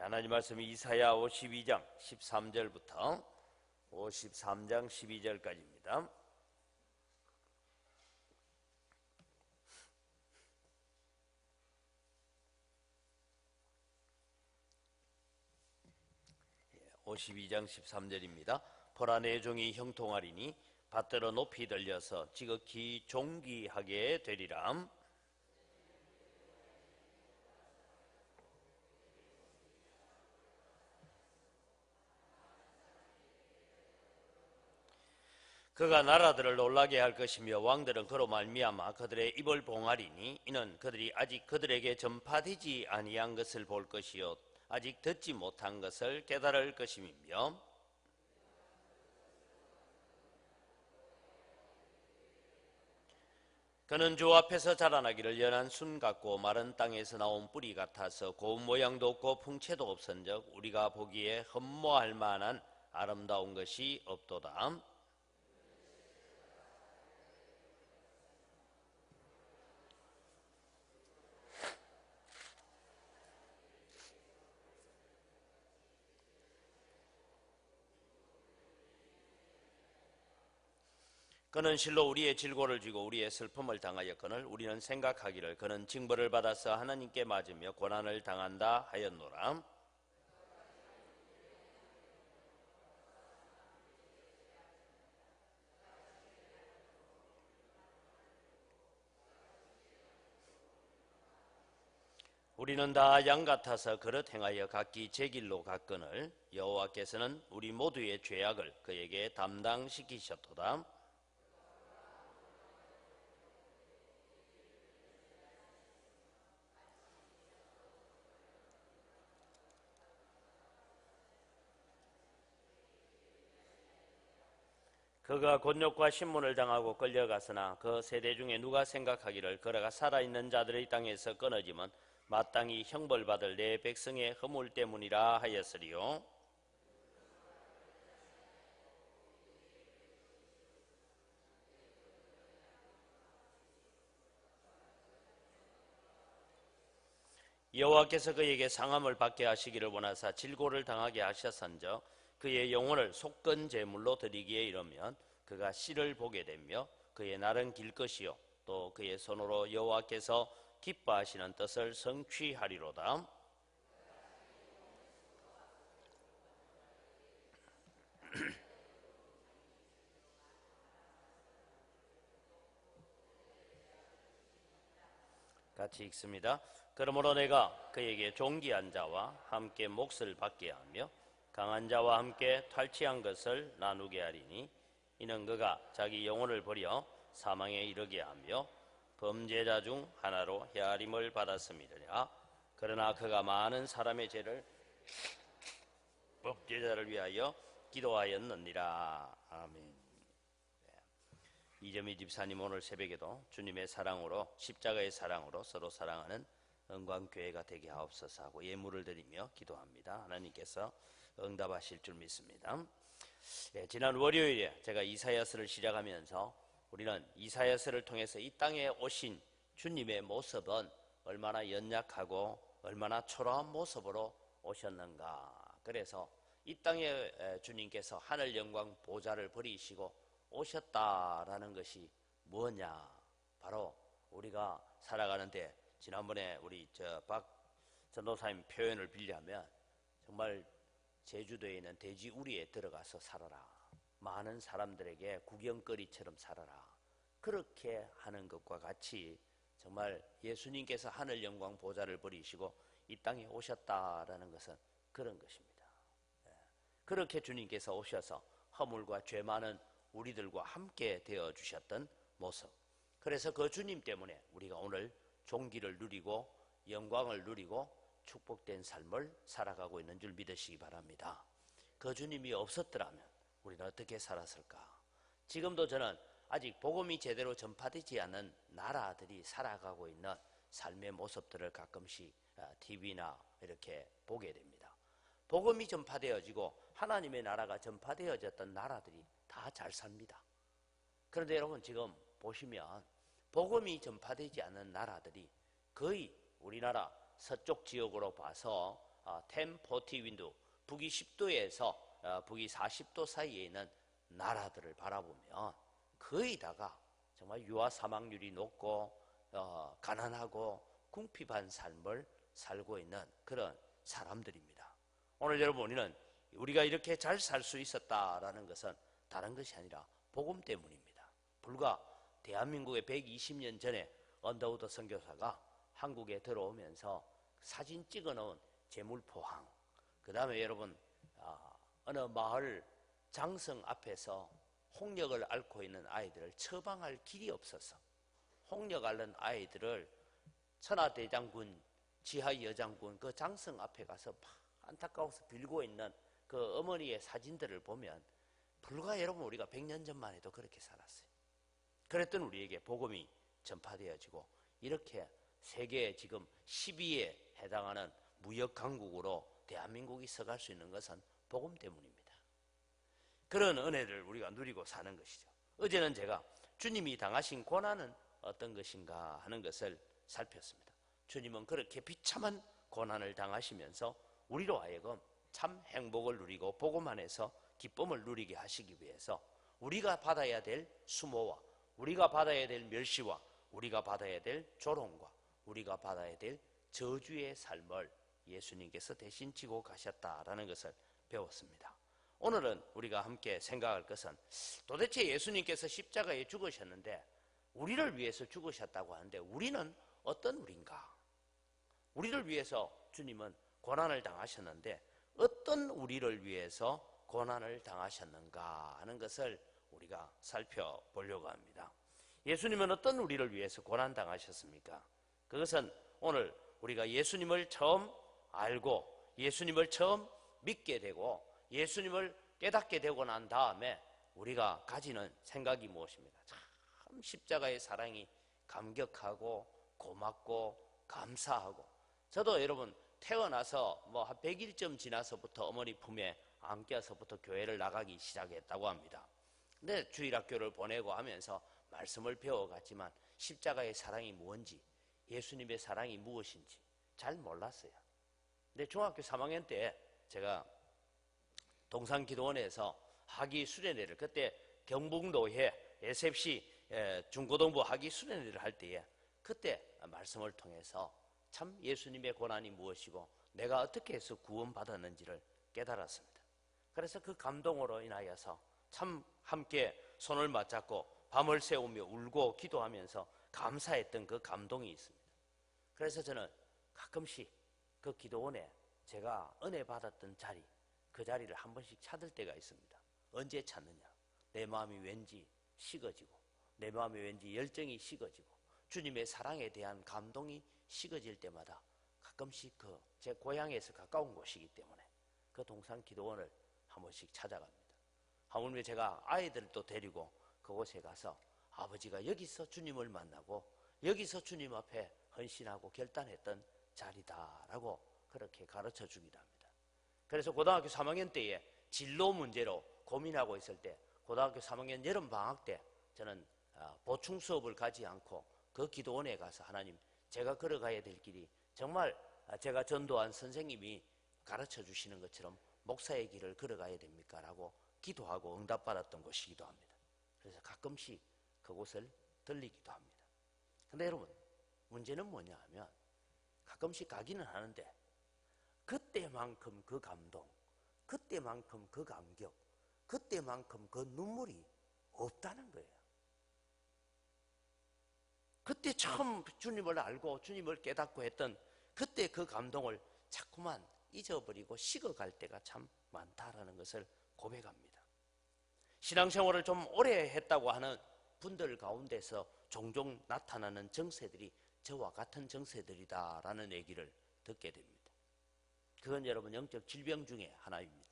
하나님 말씀이 이사야 52장 13절부터 53장 12절까지입니다. 예, 52장 13절입니다. 보라 내 종이 형통하리니 밭들어 높이 들려서 지극히 존귀하게 되리라. 그가 나라들을 놀라게 할 것이며 왕들은 그로 말미암아 그들의 입을 봉하리니 이는 그들이 아직 그들에게 전파되지 아니한 것을 볼 것이요 아직 듣지 못한 것을 깨달을 것임이며 그는 주 앞에서 자라나기를 연한 순 같고 마른 땅에서 나온 뿌리 같아서 고운 모양도 없고 풍채도 없은즉 우리가 보기에 흠모할 만한 아름다운 것이 없도다. 그는 실로 우리의 질고를 쥐고 우리의 슬픔을 당하였거늘 우리는 생각하기를 그는 징벌을 받아서 하나님께 맞으며 고난을 당한다 하였노라. 우리는 다 양 같아서 그릇 행하여 각기 제 길로 갔거늘 여호와께서는 우리 모두의 죄악을 그에게 담당시키셨도다. 그가 곤욕과 신문을 당하고 끌려갔으나 그 세대 중에 누가 생각하기를 그가 살아있는 자들의 땅에서 끊어지면 마땅히 형벌받을 내 백성의 허물 때문이라 하였으리요. 여호와께서 그에게 상함을 받게 하시기를 원하사 질고를 당하게 하셨은즉 그의 영혼을 속건 제물로 드리기에 이르면 그가 씨를 보게 되며 그의 날은 길 것이요 또 그의 손으로 여호와께서 기뻐하시는 뜻을 성취하리로다. 같이 읽습니다. 그러므로 내가 그에게 존귀한 자와 함께 몫을 받게 하며 강한 자와 함께 탈취한 것을 나누게 하리니 이는 그가 자기 영혼을 버려 사망에 이르게 하며 범죄자 중 하나로 헤아림을 받았음이니라. 그러나 그가 많은 사람의 죄를 범죄자를 위하여 기도하였느니라. 아멘. 이점희 집사님 오늘 새벽에도 주님의 사랑으로 십자가의 사랑으로 서로 사랑하는 은광교회가 되게 하옵소서 하고 예물을 드리며 기도합니다. 하나님께서 응답하실 줄 믿습니다. 지난 월요일에 제가 이사야서를 시작하면서 우리는 이사야서를 통해서 이 땅에 오신 주님의 모습은 얼마나 연약하고 얼마나 초라한 모습으로 오셨는가. 그래서 이 땅에 주님께서 하늘 영광 보좌를 버리시고 오셨다라는 것이 뭐냐. 바로 우리가 살아가는데 지난번에 우리 박 전도사님 표현을 빌려하면 정말 제주도에 있는 돼지우리에 들어가서 살아라. 많은 사람들에게 구경거리처럼 살아라. 그렇게 하는 것과 같이 정말 예수님께서 하늘 영광 보좌를 버리시고 이 땅에 오셨다라는 것은 그런 것입니다. 그렇게 주님께서 오셔서 허물과 죄 많은 우리들과 함께 되어주셨던 모습. 그래서 그 주님 때문에 우리가 오늘 존귀를 누리고 영광을 누리고 축복된 삶을 살아가고 있는 줄 믿으시기 바랍니다. 그 주님이 없었더라면 우리는 어떻게 살았을까? 지금도 저는 아직 복음이 제대로 전파되지 않은 나라들이 살아가고 있는 삶의 모습들을 가끔씩 TV나 이렇게 보게 됩니다. 복음이 전파되어지고 하나님의 나라가 전파되어졌던 나라들이 다 잘 삽니다. 그런데 여러분 지금 보시면 복음이 전파되지 않은 나라들이 거의 우리나라 서쪽 지역으로 봐서 1040 윈도, 북위 10도에서 북위 40도 사이에 있는 나라들을 바라보면 거의 다가 정말 유아 사망률이 높고 가난하고 궁핍한 삶을 살고 있는 그런 사람들입니다. 오늘 여러분, 우리는 우리가 이렇게 잘 살 수 있었다라는 것은 다른 것이 아니라 복음 때문입니다. 불과 대한민국에 120년 전에 언더우드 선교사가 한국에 들어오면서 사진 찍어놓은 재물포항, 그 다음에 여러분 어느 마을 장성 앞에서 홍역을 앓고 있는 아이들을 처방할 길이 없어서 홍역 앓는 아이들을 천하대장군, 지하여장군 그 장성 앞에 가서 안타까워서 빌고 있는 그 어머니의 사진들을 보면 불과 여러분 우리가 100년 전만 해도 그렇게 살았어요. 그랬던 우리에게 복음이 전파되어지고 이렇게 세계 지금 10위에 해당하는 무역 강국으로 대한민국이 서갈 수 있는 것은 복음 때문입니다. 그런 은혜를 우리가 누리고 사는 것이죠. 어제는 제가 주님이 당하신 고난은 어떤 것인가 하는 것을 살폈습니다. 주님은 그렇게 비참한 고난을 당하시면서 우리로 하여금 참 행복을 누리고 복음 안에서 기쁨을 누리게 하시기 위해서 우리가 받아야 될 수모와 우리가 받아야 될 멸시와 우리가 받아야 될 조롱과 우리가 받아야 될 저주의 삶을 예수님께서 대신 지고 가셨다라는 것을 배웠습니다. 오늘은 우리가 함께 생각할 것은 도대체 예수님께서 십자가에 죽으셨는데 우리를 위해서 죽으셨다고 하는데 우리는 어떤 우리인가? 우리를 위해서 주님은 고난을 당하셨는데 어떤 우리를 위해서 고난을 당하셨는가 하는 것을 우리가 살펴보려고 합니다. 예수님은 어떤 우리를 위해서 고난 당하셨습니까? 그것은 오늘 우리가 예수님을 처음 알고 예수님을 처음 믿게 되고 예수님을 깨닫게 되고 난 다음에 우리가 가지는 생각이 무엇입니까? 참 십자가의 사랑이 감격하고 고맙고 감사하고, 저도 여러분 태어나서 뭐 한 100일쯤 지나서부터 어머니 품에 안겨서부터 교회를 나가기 시작했다고 합니다. 근데 주일학교를 보내고 하면서 말씀을 배워갔지만 십자가의 사랑이 무엇인지 예수님의 사랑이 무엇인지 잘 몰랐어요. 근데 중학교 3학년 때 제가 동산기도원에서 학위 수련회를, 그때 경북노회 SFC 중고등부 학위 수련회를 할 때에 그때 말씀을 통해서 참 예수님의 고난이 무엇이고 내가 어떻게 해서 구원받았는지를 깨달았습니다. 그래서 그 감동으로 인하여서 참 함께 손을 맞잡고 밤을 새우며 울고 기도하면서 감사했던 그 감동이 있습니다. 그래서 저는 가끔씩 그 기도원에 제가 은혜 받았던 자리, 그 자리를 한 번씩 찾을 때가 있습니다. 언제 찾느냐? 내 마음이 왠지 식어지고 내 마음이 왠지 열정이 식어지고 주님의 사랑에 대한 감동이 식어질 때마다 가끔씩 그 제 고향에서 가까운 곳이기 때문에 그 동산 기도원을 한 번씩 찾아갑니다. 하물며 제가 아이들도 데리고 그곳에 가서 아버지가 여기서 주님을 만나고 여기서 주님 앞에 헌신하고 결단했던 자리다라고 그렇게 가르쳐 주기도 합니다. 그래서 고등학교 3학년 때에 진로 문제로 고민하고 있을 때 고등학교 3학년 여름 방학 때 저는 보충 수업을 가지 않고 그 기도원에 가서 하나님, 제가 걸어가야 될 길이 정말 제가 전도한 선생님이 가르쳐 주시는 것처럼 목사의 길을 걸어가야 됩니까? 라고 기도하고 응답받았던 곳이기도 합니다. 그래서 가끔씩 그곳을 들리기도 합니다. 근데 여러분, 문제는 뭐냐 하면 가끔씩 가기는 하는데 그때만큼 그 감동, 그때만큼 그 감격, 그때만큼 그 눈물이 없다는 거예요. 그때 처음 주님을 알고 주님을 깨닫고 했던 그때 그 감동을 자꾸만 잊어버리고 식어갈 때가 참 많다라는 것을 고백합니다. 신앙생활을 좀 오래 했다고 하는 분들 가운데서 종종 나타나는 정세들이 저와 같은 정세들이다라는 얘기를 듣게 됩니다. 그건 여러분 영적 질병 중에 하나입니다.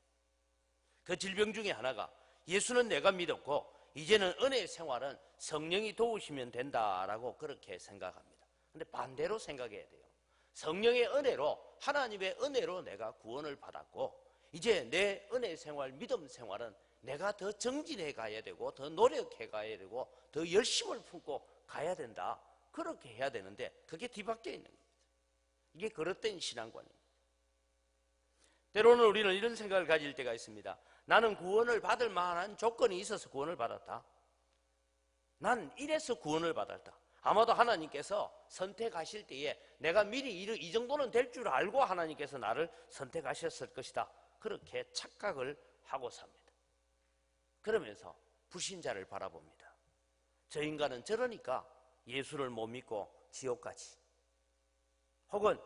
그 질병 중에 하나가 예수는 내가 믿었고 이제는 은혜 생활은 성령이 도우시면 된다라고 그렇게 생각합니다. 근데 반대로 생각해야 돼요. 성령의 은혜로, 하나님의 은혜로 내가 구원을 받았고 이제 내 은혜 생활, 믿음 생활은 내가 더 정진해 가야 되고 더 노력해 가야 되고 더 열심을 품고 가야 된다. 그렇게 해야 되는데 그게 뒤바뀌어 있는 겁니다. 이게 그릇된 신앙관입니다. 때로는 우리는 이런 생각을 가질 때가 있습니다. 나는 구원을 받을 만한 조건이 있어서 구원을 받았다. 난 이래서 구원을 받았다. 아마도 하나님께서 선택하실 때에 내가 미리 이 정도는 될 줄 알고 하나님께서 나를 선택하셨을 것이다. 그렇게 착각을 하고 삽니다. 그러면서 불신자를 바라봅니다. 저 인간은 저러니까 예수를 못 믿고 지옥 가지. 혹은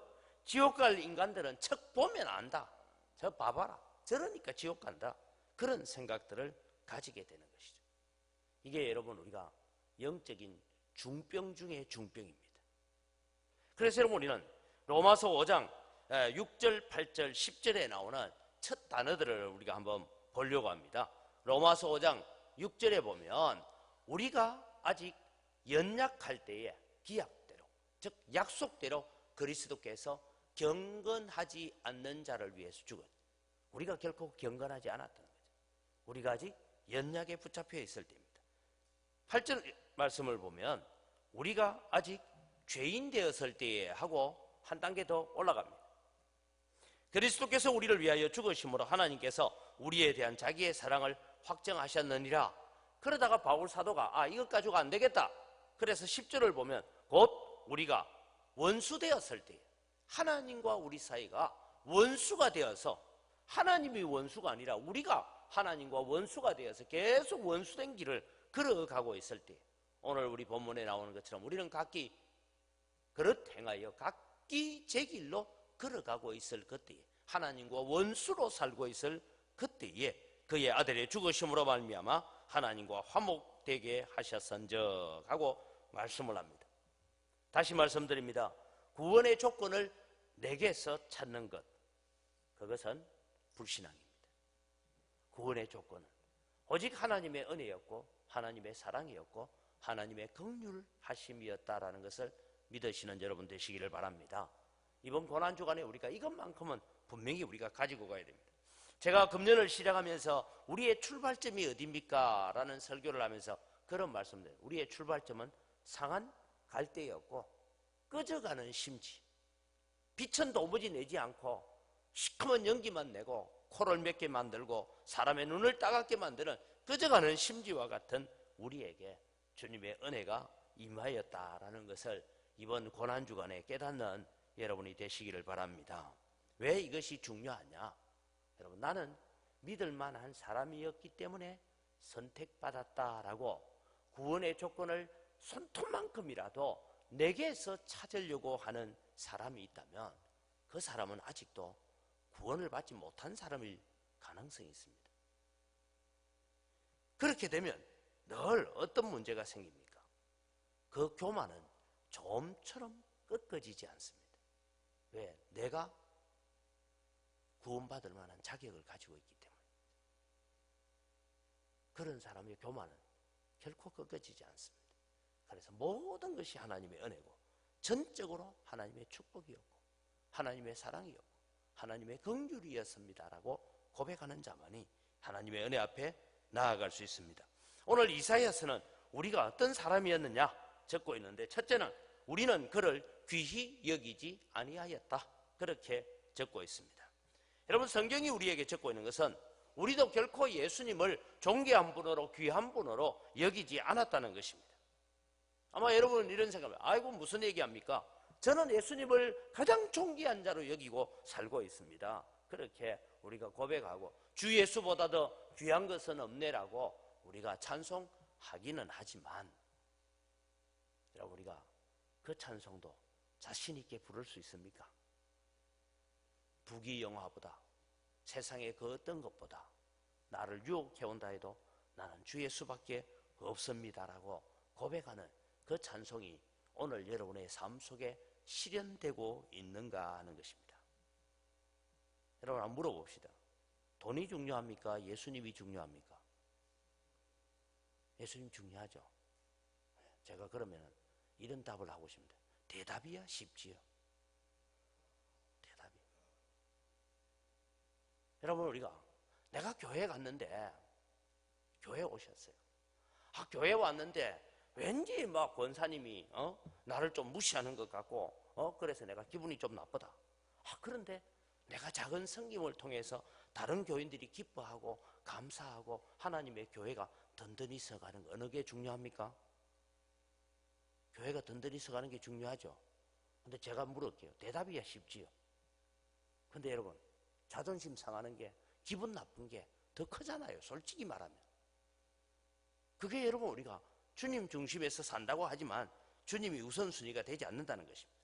지옥 갈 인간들은 척 보면 안다. 저 봐봐라. 저러니까 지옥 간다. 그런 생각들을 가지게 되는 것이죠. 이게 여러분 우리가 영적인 중병 중의 중병입니다. 그래서 여러분 우리는 로마서 5장 6절, 8절, 10절에 나오는 첫 단어들을 우리가 한번 보려고 합니다. 로마서 5장 6절에 보면 우리가 아직 연약할 때에 기약대로, 즉 약속대로 그리스도께서 경건하지 않는 자를 위해서 죽은, 우리가 결코 경건하지 않았다는 거죠. 우리가 아직 연약에 붙잡혀 있을 때입니다. 8절 말씀을 보면 우리가 아직 죄인 되었을 때에 하고 한 단계 더 올라갑니다. 그리스도께서 우리를 위하여 죽으심으로 하나님께서 우리에 대한 자기의 사랑을 확정하셨느니라. 그러다가 바울 사도가 이것 가지고 안 되겠다. 그래서 10절을 보면 곧 우리가 원수 되었을 때, 하나님과 우리 사이가 원수가 되어서, 하나님이 원수가 아니라 우리가 하나님과 원수가 되어서 계속 원수된 길을 걸어가고 있을 때, 오늘 우리 본문에 나오는 것처럼 우리는 각기 그릇 행하여 각기 제 길로 걸어가고 있을 그때에, 하나님과 원수로 살고 있을 그때에 그의 아들의 죽으심으로 말미암아 하나님과 화목되게 하셨은즉 하고 말씀을 합니다. 다시 말씀드립니다. 구원의 조건을 내게서 찾는 것, 그것은 불신앙입니다. 구원의 조건은 오직 하나님의 은혜였고 하나님의 사랑이었고 하나님의 긍휼하심이었다라는 것을 믿으시는 여러분 되시기를 바랍니다. 이번 고난주간에 우리가 이것만큼은 분명히 우리가 가지고 가야 됩니다. 제가 금년을 시작하면서 우리의 출발점이 어디입니까? 라는 설교를 하면서 그런 말씀드려요. 우리의 출발점은 상한 갈대였고 꺼져가는 심지, 빛은 도무지 내지 않고 시커먼 연기만 내고 코를 맺게 만들고 사람의 눈을 따갑게 만드는 꺼져가는 심지와 같은 우리에게 주님의 은혜가 임하였다라는 것을 이번 고난주간에 깨닫는 여러분이 되시기를 바랍니다. 왜 이것이 중요하냐? 여러분, 나는 믿을 만한 사람이었기 때문에 선택받았다라고 구원의 조건을 손톱만큼이라도 내게서 찾으려고 하는 사람이 있다면 그 사람은 아직도 구원을 받지 못한 사람일 가능성이 있습니다. 그렇게 되면 늘 어떤 문제가 생깁니까? 그 교만은 좀처럼 꺾어지지 않습니다. 왜? 내가 구원받을 만한 자격을 가지고 있기 때문에. 그런 사람의 교만은 결코 꺾어지지 않습니다. 그래서 모든 것이 하나님의 은혜고 전적으로 하나님의 축복이었고 하나님의 사랑이었고 하나님의 긍휼이었습니다라고 고백하는 자만이 하나님의 은혜 앞에 나아갈 수 있습니다. 오늘 이사야서는 우리가 어떤 사람이었느냐 적고 있는데, 첫째는 우리는 그를 귀히 여기지 아니하였다, 그렇게 적고 있습니다. 여러분, 성경이 우리에게 적고 있는 것은 우리도 결코 예수님을 존귀한 분으로 귀한 분으로 여기지 않았다는 것입니다. 아마 여러분은 이런 생각을, 아이고 무슨 얘기합니까? 저는 예수님을 가장 존귀한 자로 여기고 살고 있습니다. 그렇게 우리가 고백하고 주 예수보다 더 귀한 것은 없네라고 우리가 찬송하기는 하지만, 여러분, 우리가 그 찬송도 자신 있게 부를 수 있습니까? 부귀영화보다, 세상의 그 어떤 것보다 나를 유혹해온다 해도 나는 주 예수밖에 없습니다라고 고백하는 그 찬송이 오늘 여러분의 삶 속에 실현되고 있는가 하는 것입니다. 여러분, 한번 물어봅시다. 돈이 중요합니까? 예수님이 중요합니까? 예수님 중요하죠. 제가 그러면 이런 답을 하고 싶습니다. 대답이야 쉽지요. 대답이. 여러분, 우리가 내가 교회 갔는데, 교회 오셨어요. 교회 왔는데 왠지 막 권사님이 나를 좀 무시하는 것 같고 그래서 내가 기분이 좀 나쁘다. 그런데 내가 작은 섬김을 통해서 다른 교인들이 기뻐하고 감사하고 하나님의 교회가 든든히 서가는 거, 어느 게 중요합니까? 교회가 든든히 서가는 게 중요하죠. 근데 제가 물을게요. 대답이야 쉽지요. 근데 여러분, 자존심 상하는 게, 기분 나쁜 게 더 크잖아요. 솔직히 말하면. 그게 여러분, 우리가 주님 중심에서 산다고 하지만 주님이 우선순위가 되지 않는다는 것입니다.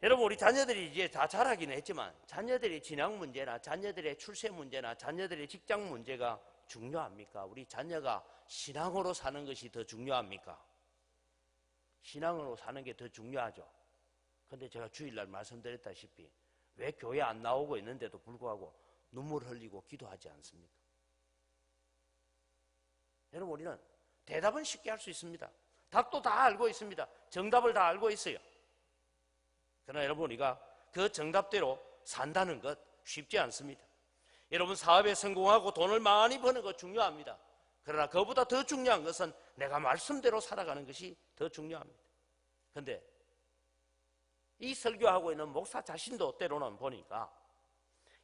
여러분, 우리 자녀들이 이제 다 자라기는 했지만 자녀들의 진학 문제나 자녀들의 출세 문제나 자녀들의 직장 문제가 중요합니까? 우리 자녀가 신앙으로 사는 것이 더 중요합니까? 신앙으로 사는 게 더 중요하죠. 근데 제가 주일날 말씀드렸다시피 왜 교회 안 나오고 있는데도 불구하고 눈물 흘리고 기도하지 않습니까? 여러분, 우리는 대답은 쉽게 할 수 있습니다. 답도 다 알고 있습니다. 정답을 다 알고 있어요. 그러나 여러분, 우리가 그 정답대로 산다는 것 쉽지 않습니다. 여러분, 사업에 성공하고 돈을 많이 버는 것 중요합니다. 그러나 그보다 더 중요한 것은 내가 말씀대로 살아가는 것이 더 중요합니다. 그런데 이 설교하고 있는 목사 자신도 때로는 보니까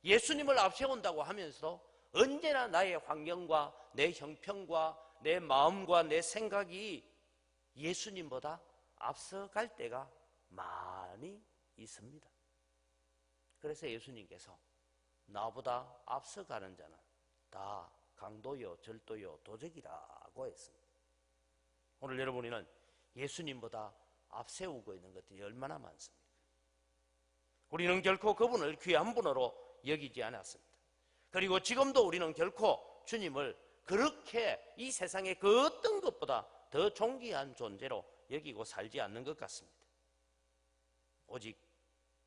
예수님을 앞세운다고 하면서도 언제나 나의 환경과 내 형편과 내 마음과 내 생각이 예수님보다 앞서갈 때가 많이 있습니다. 그래서 예수님께서 나보다 앞서가는 자는 다 강도요 절도요 도적이라고 했습니다. 오늘 여러분이는 예수님보다 앞세우고 있는 것들이 얼마나 많습니까? 우리는 결코 그분을 귀한 분으로 여기지 않았습니다. 그리고 지금도 우리는 결코 주님을 그렇게 이 세상의 그 어떤 것보다 더 존귀한 존재로 여기고 살지 않는 것 같습니다. 오직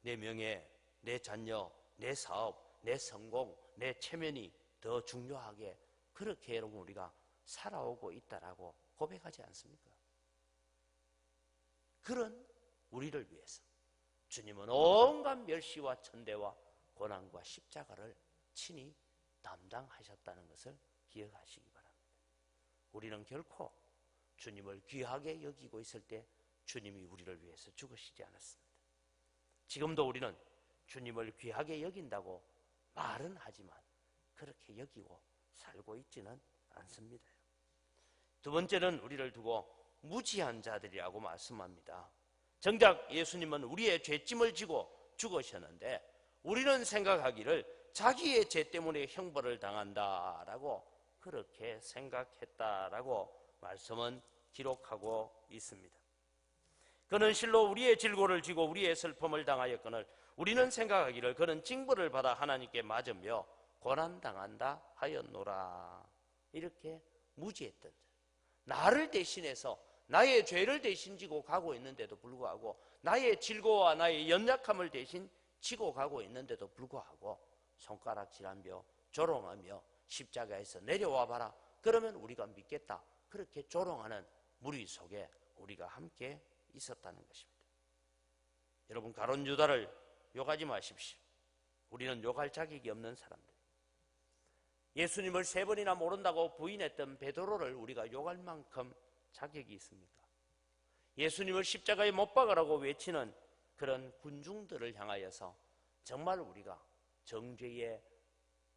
내 명예, 내 자녀, 내 사업, 내 성공, 내 체면이 더 중요하게 그렇게 여러분 우리가 살아오고 있다라고 고백하지 않습니까? 그런 우리를 위해서 주님은 온갖 멸시와 천대와 고난과 십자가를 친히 담당하셨다는 것을 기억하시기 바랍니다. 우리는 결코 주님을 귀하게 여기고 있을 때 주님이 우리를 위해서 죽으시지 않았습니다. 지금도 우리는 주님을 귀하게 여긴다고 말은 하지만 그렇게 여기고 살고 있지는 않습니다. 두 번째는 우리를 두고 무지한 자들이라고 말씀합니다. 정작 예수님은 우리의 죄짐을 지고 죽으셨는데 우리는 생각하기를 자기의 죄 때문에 형벌을 당한다라고 그렇게 생각했다라고 말씀은 기록하고 있습니다. 그는 실로 우리의 질고를 지고 우리의 슬픔을 당하였거늘 우리는 생각하기를 그는 징벌을 받아 하나님께 맞으며 고난당한다 하였노라. 이렇게 무지했던 자, 나를 대신해서 나의 죄를 대신 지고 가고 있는데도 불구하고 나의 질고와 나의 연약함을 대신 지고 가고 있는데도 불구하고 손가락질하며 조롱하며 십자가에서 내려와 봐라 그러면 우리가 믿겠다, 그렇게 조롱하는 무리 속에 우리가 함께 있었다는 것입니다. 여러분, 가룟 유다를 욕하지 마십시오. 우리는 욕할 자격이 없는 사람들. 예수님을 3번이나 모른다고 부인했던 베드로를 우리가 욕할 만큼 자격이 있습니까? 예수님을 십자가에 못 박으라고 외치는 그런 군중들을 향하여서 정말 우리가 정죄의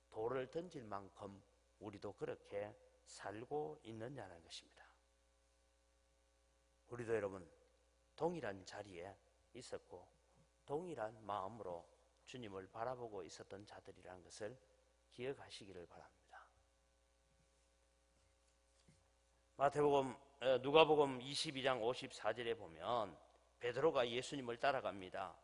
돌을 던질 만큼 우리도 그렇게 살고 있느냐는 것입니다. 우리도 여러분 동일한 자리에 있었고 동일한 마음으로 주님을 바라보고 있었던 자들이라는 것을 기억하시기를 바랍니다. 누가복음 22장 54절에 보면 베드로가 예수님을 따라갑니다.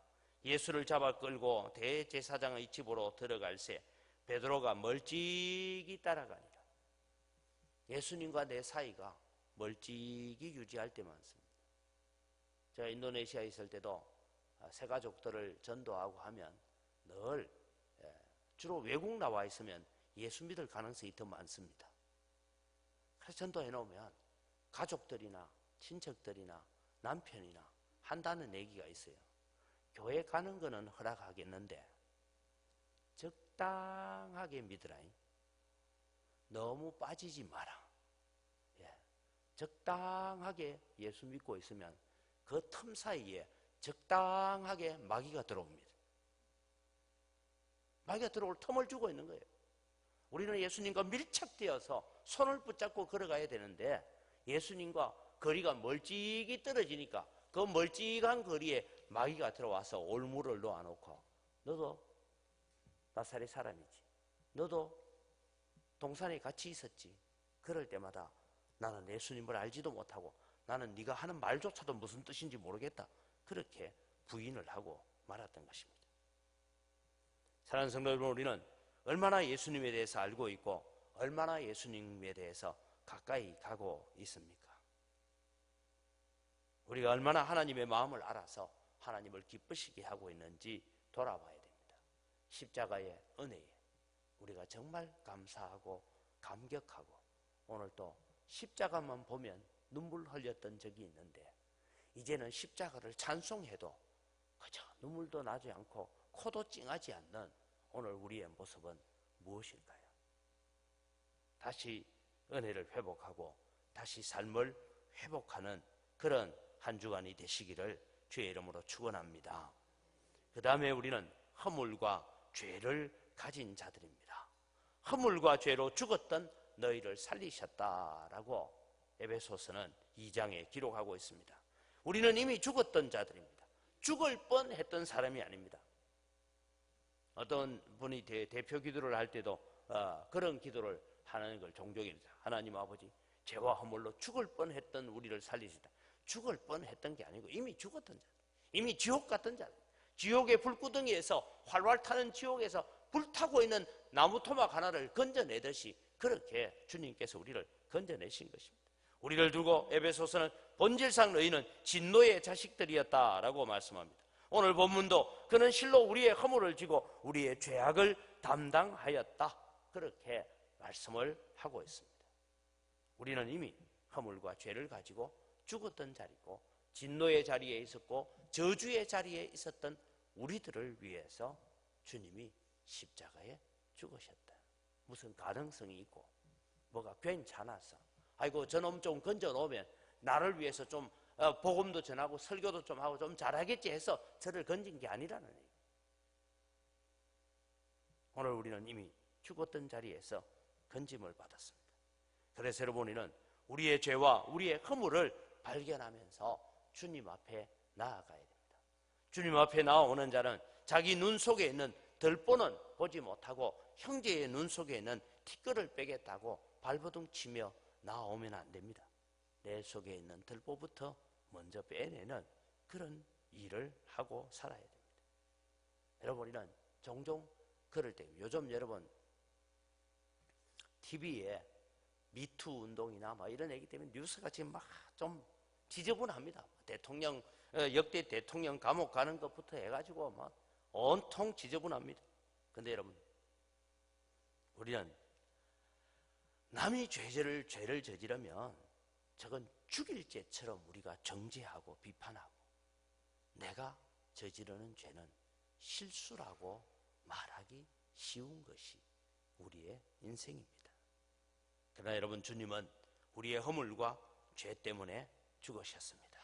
예수를 잡아 끌고 대제사장의 집으로 들어갈새 베드로가 멀찍이 따라가니라. 예수님과 내 사이가 멀찍이 유지할 때 많습니다. 제가 인도네시아에 있을 때도 새가족들을 전도하고 하면 늘 주로 외국 나와 있으면 예수 믿을 가능성이 더 많습니다. 그래서 전도해 놓으면 가족들이나 친척들이나 남편이나 한다는 얘기가 있어요. 교회 가는 거는 허락하겠는데 적당하게 믿으라잉. 너무 빠지지 마라. 적당하게 예수 믿고 있으면 그 틈 사이에 적당하게 마귀가 들어옵니다. 마귀가 들어올 틈을 주고 있는 거예요. 우리는 예수님과 밀착되어서 손을 붙잡고 걸어가야 되는데 예수님과 거리가 멀찍이 떨어지니까 그 멀찍한 거리에 마귀가 들어와서 올무를 놓아놓고 너도 나사렛 사람이지, 너도 동산에 같이 있었지. 그럴 때마다 나는 예수님을 알지도 못하고 나는 네가 하는 말조차도 무슨 뜻인지 모르겠다. 그렇게 부인을 하고 말았던 것입니다. 사랑하는 성도 여러분, 우리는 얼마나 예수님에 대해서 알고 있고 얼마나 예수님에 대해서 가까이 가고 있습니까? 우리가 얼마나 하나님의 마음을 알아서 하나님을 기쁘시게 하고 있는지 돌아봐야 됩니다. 십자가의 은혜에 우리가 정말 감사하고 감격하고 오늘 또 십자가만 보면 눈물 흘렸던 적이 있는데 이제는 십자가를 찬송해도 그저 눈물도 나지 않고 코도 찡하지 않는 오늘 우리의 모습은 무엇일까요? 다시 은혜를 회복하고 다시 삶을 회복하는 그런 한 주간이 되시기를 주의 이름으로 축원합니다. 그 다음에 우리는 허물과 죄를 가진 자들입니다. 허물과 죄로 죽었던 너희를 살리셨다라고 에베소서는 2장에 기록하고 있습니다. 우리는 이미 죽었던 자들입니다. 죽을 뻔했던 사람이 아닙니다. 어떤 분이 대표 기도를 할 때도 그런 기도를 하는 걸 종종 합니다. 하나님 아버지, 죄와 허물로 죽을 뻔했던 우리를 살리시다. 죽을 뻔했던 게 아니고 이미 죽었던 자들, 이미 지옥 갔던 자들, 지옥의 불구덩이에서 활활 타는 지옥에서 불타고 있는 나무 토막 하나를 건져내듯이 그렇게 주님께서 우리를 건져내신 것입니다. 우리를 두고 에베소서는 본질상 너희는 진노의 자식들이었다라고 말씀합니다. 오늘 본문도 그는 실로 우리의 허물을 지고 우리의 죄악을 담당하였다, 그렇게 말씀을 하고 있습니다. 우리는 이미 허물과 죄를 가지고 죽었던 자리고 진노의 자리에 있었고 저주의 자리에 있었던 우리들을 위해서 주님이 십자가에 죽으셨다. 무슨 가능성이 있고 뭐가 괜찮아서 아이고 저놈 좀 건져 놓으면 나를 위해서 좀 복음도 전하고 설교도 좀 하고 좀 잘하겠지 해서 저를 건진 게 아니라는 얘기예요. 오늘 우리는 이미 죽었던 자리에서 건짐을 받았습니다. 그래서 여러분, 우리는 우리의 죄와 우리의 허물을 발견하면서 주님 앞에 나아가야 됩니다. 주님 앞에 나아오는 자는 자기 눈 속에 있는 들보는 보지 못하고 형제의 눈 속에 있는 티끌을 빼겠다고 발버둥 치며 나오면 안 됩니다. 내 속에 있는 들보부터 먼저 빼내는 그런 일을 하고 살아야 됩니다. 여러분, 우리는 종종 그럴 때, 요즘 여러분 TV에 미투 운동이나 뭐 이런 얘기 때문에 뉴스가 지금 막 좀 지저분합니다. 대통령 역대 대통령 감옥 가는 것부터 해가지고 막 온통 지저분합니다. 근데 여러분, 우리는 남이 죄를 저지르면 저건 죽일 죄처럼 우리가 정죄하고 비판하고 내가 저지르는 죄는 실수라고 말하기 쉬운 것이 우리의 인생입니다. 그러나 여러분, 주님은 우리의 허물과 죄 때문에 죽으셨습니다.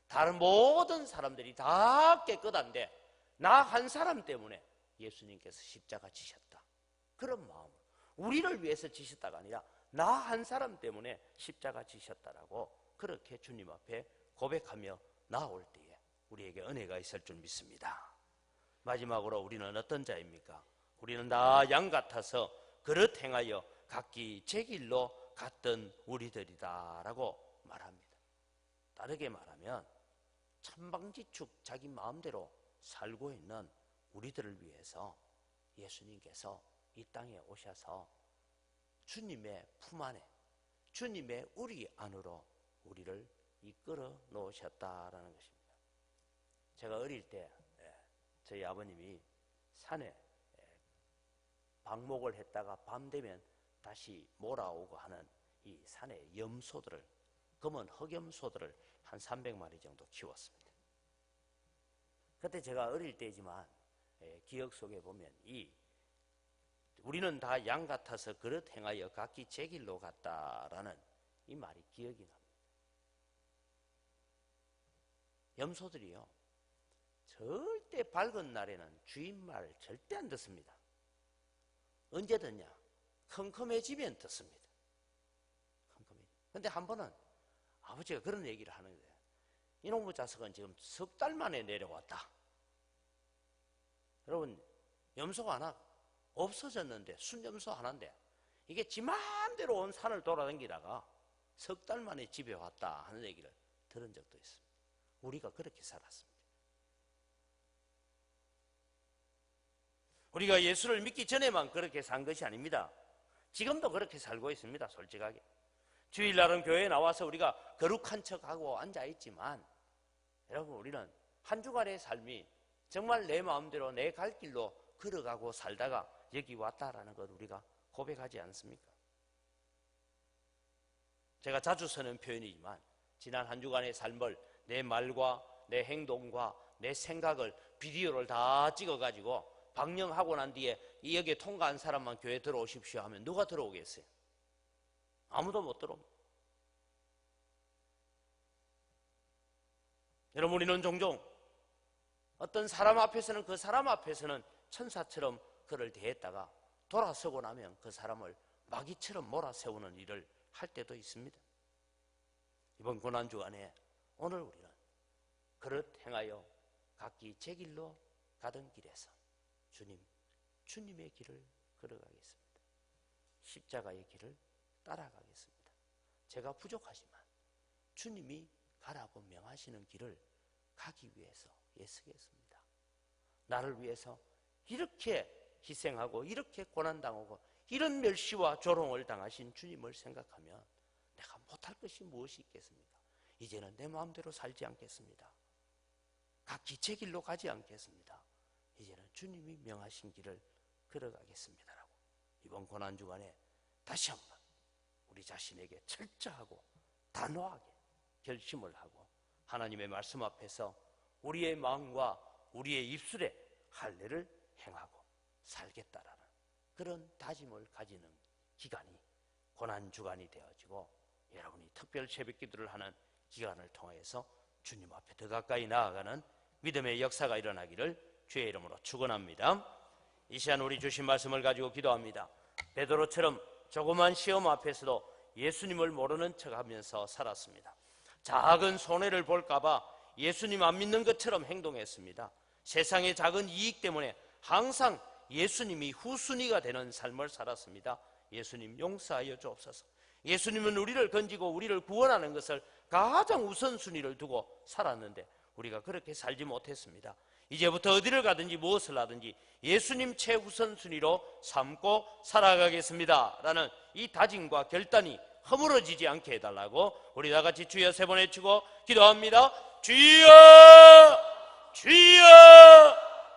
다른 모든 사람들이 다 깨끗한데 나 한 사람 때문에 예수님께서 십자가 지셨다. 그런 마음, 우리를 위해서 지셨다가 아니라 나 한 사람 때문에 십자가 지셨다라고 그렇게 주님 앞에 고백하며 나올 때에 우리에게 은혜가 있을 줄 믿습니다. 마지막으로 우리는 어떤 자입니까? 우리는 다 양 같아서 그릇 행하여 각기 제 길로 갔던 우리들이다라고 말합니다. 다르게 말하면 천방지축 자기 마음대로 살고 있는 우리들을 위해서 예수님께서 이 땅에 오셔서 주님의 품 안에, 주님의 우리 안으로 우리를 이끌어 놓으셨다라는 것입니다. 제가 어릴 때 저희 아버님이 산에 방목을 했다가 밤 되면 다시 몰아오고 하는 이 산의 염소들을, 검은 흑염소들을 한 300마리 정도 키웠습니다. 그때 제가 어릴 때지만 기억 속에 보면 우리는 다 양 같아서 그릇 행하여 각기 제 길로 갔다라는 이 말이 기억이 납니다. 염소들이요, 절대 밝은 날에는 주인 말 절대 안 듣습니다. 언제 듣냐? 컴컴해지면 듣습니다. 근데 한 번은 아버지가 그런 얘기를 하는 거예요. 이놈의 자석은 지금 석 달 만에 내려왔다. 여러분, 염소가 하나 없어졌는데, 순염소 하나인데, 이게 지 마음대로 온 산을 돌아다니다가 석 달 만에 집에 왔다 하는 얘기를 들은 적도 있습니다. 우리가 그렇게 살았습니다. 우리가 예수를 믿기 전에만 그렇게 산 것이 아닙니다. 지금도 그렇게 살고 있습니다. 솔직하게. 주일날은 교회에 나와서 우리가 거룩한 척하고 앉아있지만, 여러분, 우리는 한 주간의 삶이 정말 내 마음대로 내 갈 길로 걸어가고 살다가 여기 왔다라는 것 우리가 고백하지 않습니까? 제가 자주 쓰는 표현이지만, 지난 한 주간의 삶을 내 말과 내 행동과 내 생각을 비디오를 다 찍어가지고 방영하고 난 뒤에 여기에 통과한 사람만 교회 들어오십시오 하면 누가 들어오겠어요? 아무도 못 들어옵니다. 여러분, 우리는 종종 어떤 사람 앞에서는 그 사람 앞에서는 천사처럼 그를 대했다가 돌아서고 나면 그 사람을 마귀처럼 몰아세우는 일을 할 때도 있습니다. 이번 고난주간에 오늘 우리는 그릇 행하여 각기 제 길로 가던 길에서 주님의 길을 걸어가겠습니다. 십자가의 길을 따라가겠습니다. 제가 부족하지만 주님이 가라고 명하시는 길을 가기 위해서 애쓰겠습니다. 나를 위해서 이렇게 희생하고 이렇게 고난당하고 이런 멸시와 조롱을 당하신 주님을 생각하면 내가 못할 것이 무엇이 있겠습니까? 이제는 내 마음대로 살지 않겠습니다. 각기 제 길로 가지 않겠습니다. 이제는 주님이 명하신 길을 걸어가겠습니다라고 이번 고난주간에 다시 한번 우리 자신에게 철저하고 단호하게 결심을 하고 하나님의 말씀 앞에서 우리의 마음과 우리의 입술에 할례를 행하고 살겠다라는 그런 다짐을 가지는 기간이 고난주간이 되어지고 여러분이 특별 새벽기도를 하는 기간을 통해서 주님 앞에 더 가까이 나아가는 믿음의 역사가 일어나기를 주의 이름으로 축원합니다. 이 시간 우리 주신 말씀을 가지고 기도합니다. 베드로처럼 조그만 시험 앞에서도 예수님을 모르는 척하면서 살았습니다. 작은 손해를 볼까봐 예수님 안 믿는 것처럼 행동했습니다. 세상의 작은 이익 때문에 항상 예수님이 후순위가 되는 삶을 살았습니다. 예수님 용서하여 주옵소서. 예수님은 우리를 건지고 우리를 구원하는 것을 가장 우선순위를 두고 살았는데 우리가 그렇게 살지 못했습니다. 이제부터 어디를 가든지 무엇을 하든지 예수님 최우선순위로 삼고 살아가겠습니다 라는 이 다짐과 결단이 허물어지지 않게 해달라고 우리 다같이 주여 세 번 외치고 기도합니다. 주여 주여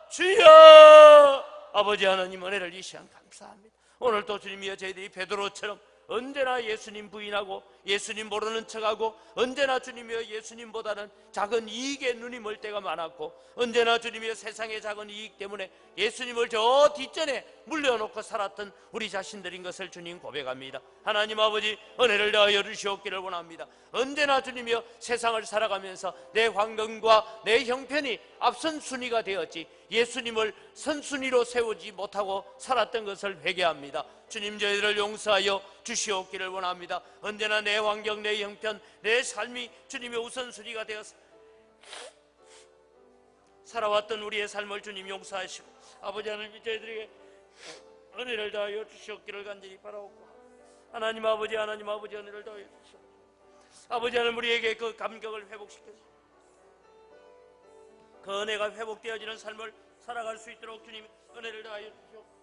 주여. 아버지 하나님, 은혜를 이 시간 감사합니다. 오늘도 주님이여 저희들이 베드로처럼 언제나 예수님 부인하고 예수님 모르는 척하고 언제나 주님이여 예수님보다는 작은 이익에 눈이 멀 때가 많았고 언제나 주님이여 세상의 작은 이익 때문에 예수님을 저 뒷전에 물려놓고 살았던 우리 자신들인 것을 주님 고백합니다. 하나님 아버지, 은혜를 더하여 주시옵기를 원합니다. 언제나 주님이여 세상을 살아가면서 내 환경과 내 형편이 앞선 순위가 되었지 예수님을 선순위로 세우지 못하고 살았던 것을 회개합니다. 주님, 저희들을 용서하여 주시옵기를 원합니다. 언제나 내 환경, 내 형편, 내 삶이 주님의 우선순위가 되어서 살아왔던 우리의 삶을 주님 용서하시고 아버지 하나님, 저희들에게 은혜를 더하여 주시옵기를 간절히 바라옵고 하나님 아버지 은혜를 더하여 주시옵소서. 아버지 하나님, 우리에게 그 감격을 회복시켜서 그 은혜가 회복되어지는 삶을 살아갈 수 있도록 주님 은혜를 더하여 주시옵소서.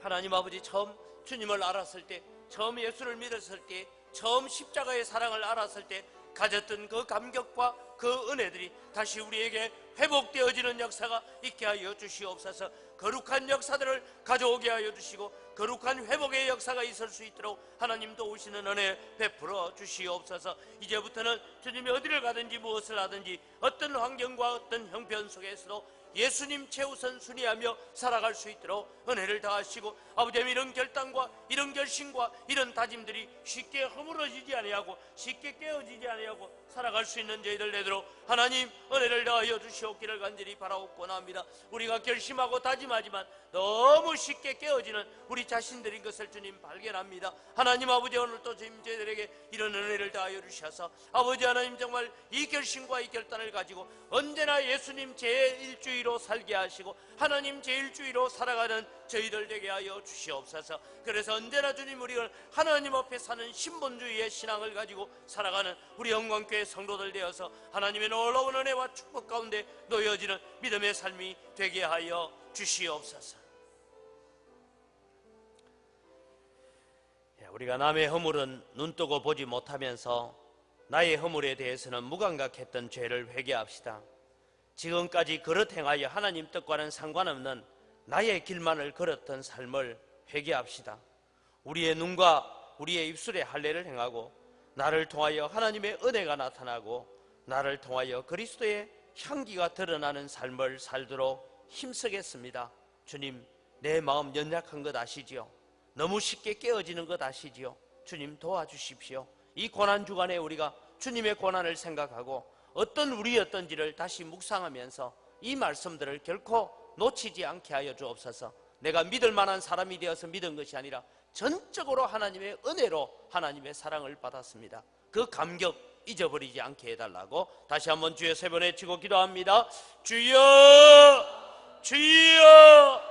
하나님 아버지, 처음 주님을 알았을 때, 처음 예수를 믿었을 때, 처음 십자가의 사랑을 알았을 때 가졌던 그 감격과 그 은혜들이 다시 우리에게 회복되어지는 역사가 있게 하여 주시옵소서. 거룩한 역사들을 가져오게 하여 주시고 거룩한 회복의 역사가 있을 수 있도록 하나님 도우시는 은혜 베풀어 주시옵소서. 이제부터는 주님이 어디를 가든지 무엇을 하든지 어떤 환경과 어떤 형편 속에서도 예수님 최우선 순위하며 살아갈 수 있도록 은혜를 다하시고 아버지, 이런 결단과 이런 결심과 이런 다짐들이 쉽게 허물어지지 아니하고 쉽게 깨어지지 아니하고 살아갈 수 있는 저희들 되도록 하나님 은혜를 더하여 주시옵기를 간절히 바라옵고 나옵니다. 우리가 결심하고 다짐하지만 너무 쉽게 깨어지는 우리 자신들인 것을 주님 발견합니다. 하나님 아버지, 오늘도 주님 저희들에게 이런 은혜를 더하여 주셔서 아버지 하나님, 정말 이 결심과 이 결단을 가지고 언제나 예수님 제1주의로 살게 하시고 하나님 제1주의로 살아가는 저희들 되게 하여 주시옵소서. 그래서 언제나 주님, 우리가 하나님 앞에 사는 신본주의의 신앙을 가지고 살아가는 우리 영광교회 성도들 되어서 하나님의 놀라운 은혜와 축복 가운데 놓여지는 믿음의 삶이 되게 하여 주시옵소서. 우리가 남의 허물은 눈뜨고 보지 못하면서 나의 허물에 대해서는 무감각했던 죄를 회개합시다. 지금까지 그릇 행하여 하나님 뜻과는 상관없는 나의 길만을 걸었던 삶을 회개합시다. 우리의 눈과 우리의 입술에 할례를 행하고 나를 통하여 하나님의 은혜가 나타나고 나를 통하여 그리스도의 향기가 드러나는 삶을 살도록 힘쓰겠습니다. 주님, 내 마음 연약한 것 아시지요? 너무 쉽게 깨어지는 것 아시지요? 주님 도와주십시오. 이 고난주간에 우리가 주님의 고난을 생각하고 어떤 우리였던지를 다시 묵상하면서 이 말씀들을 결코 놓치지 않게 하여 주옵소서. 내가 믿을 만한 사람이 되어서 믿은 것이 아니라 전적으로 하나님의 은혜로 하나님의 사랑을 받았습니다. 그 감격 잊어버리지 않게 해달라고 다시 한번 주여 세 번 외치고 기도합니다. 주여, 주여,